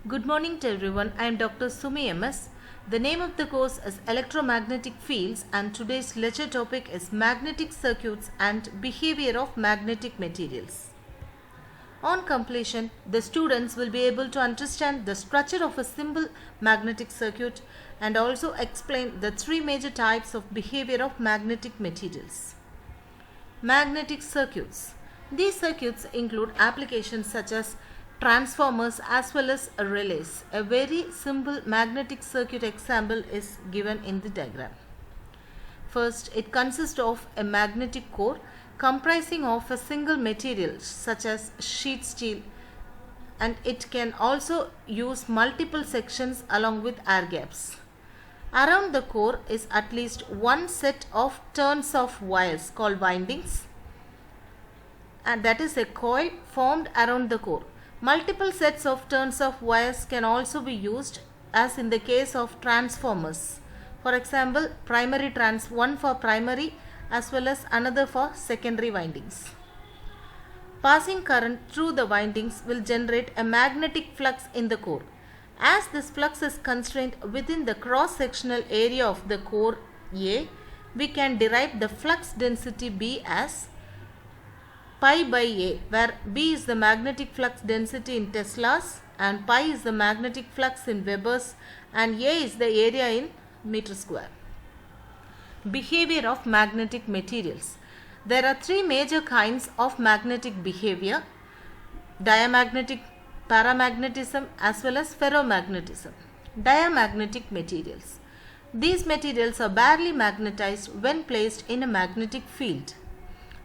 Good morning to everyone. I am Dr. Sumi MS. The name of the course is Electromagnetic Fields and today's lecture topic is Magnetic Circuits and Behavior of Magnetic Materials. On completion, the students will be able to understand the structure of a simple magnetic circuit and also explain the three major types of behavior of magnetic materials. Magnetic circuits. These circuits include applications such as transformers as well as relays. A very simple magnetic circuit example is given in the diagram. First, it consists of a magnetic core comprising of a single material such as sheet steel, and it can also use multiple sections along with air gaps. Around the core is at least one set of turns of wires called windings, and that is a coil formed around the core. Multiple sets of turns of wires can also be used as in the case of transformers. For example, one for primary as well as another for secondary windings. Passing current through the windings will generate a magnetic flux in the core. As this flux is constrained within the cross-sectional area of the core A, we can derive the flux density B as pi by A, where B is the magnetic flux density in Teslas and pi is the magnetic flux in Webers and A is the area in meter square. Behavior of magnetic materials. There are three major kinds of magnetic behavior: diamagnetic, paramagnetism as well as ferromagnetism. Diamagnetic materials. These materials are barely magnetized when placed in a magnetic field.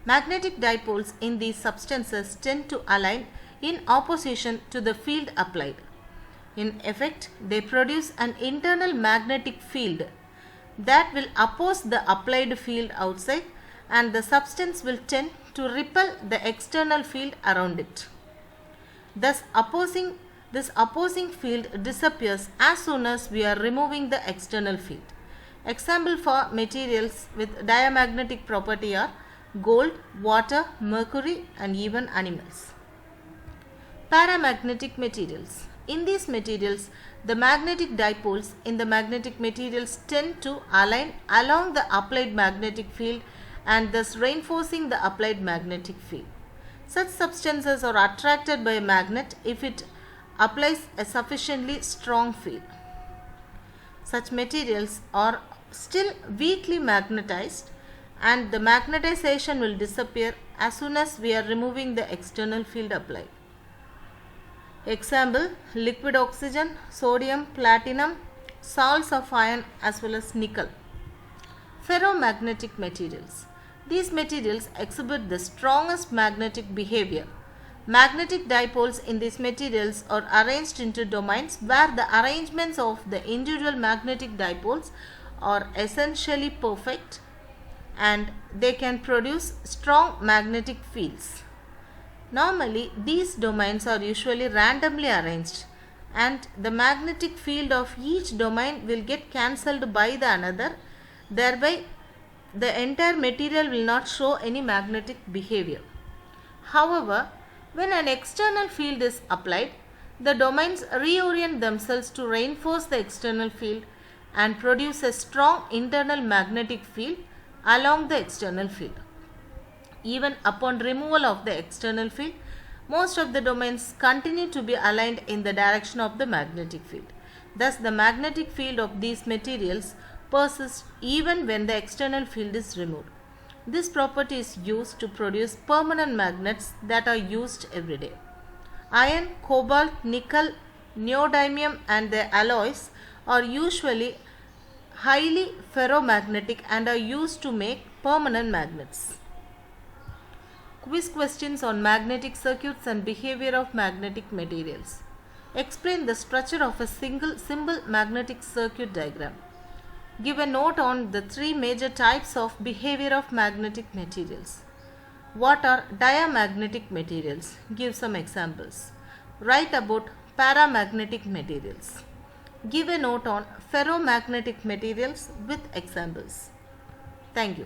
Magnetic dipoles in these substances tend to align in opposition to the field applied. In effect, they produce an internal magnetic field that will oppose the applied field outside, and the substance will tend to repel the external field around it. Thus, this opposing field disappears as soon as we are removing the external field. Example for materials with diamagnetic property are gold, water, mercury and even animals. Paramagnetic materials. In these materials, the magnetic dipoles in the magnetic materials tend to align along the applied magnetic field and thus reinforcing the applied magnetic field. Such substances are attracted by a magnet if it applies a sufficiently strong field. Such materials are still weakly magnetized and the magnetization will disappear as soon as we are removing the external field applied. Example: liquid oxygen, sodium, platinum, salts of iron as well as nickel. Ferromagnetic materials. These materials exhibit the strongest magnetic behavior. Magnetic dipoles in these materials are arranged into domains where the arrangements of the individual magnetic dipoles are essentially perfect and they can produce strong magnetic fields. Normally, these domains are usually randomly arranged and the magnetic field of each domain will get cancelled by the another. Thereby, the entire material will not show any magnetic behavior. However, when an external field is applied, the domains reorient themselves to reinforce the external field and produce a strong internal magnetic field along the external field. Even upon removal of the external field, most of the domains continue to be aligned in the direction of the magnetic field. Thus, the magnetic field of these materials persists even when the external field is removed. This property is used to produce permanent magnets that are used every day. Iron, cobalt, nickel, neodymium and their alloys are usually highly ferromagnetic and are used to make permanent magnets. Quiz questions on magnetic circuits and behavior of magnetic materials. Explain the structure of a simple magnetic circuit diagram. Give a note on the three major types of behavior of magnetic materials. What are diamagnetic materials? Give some examples. Write about paramagnetic materials. Give a note on ferromagnetic materials with examples. Thank you.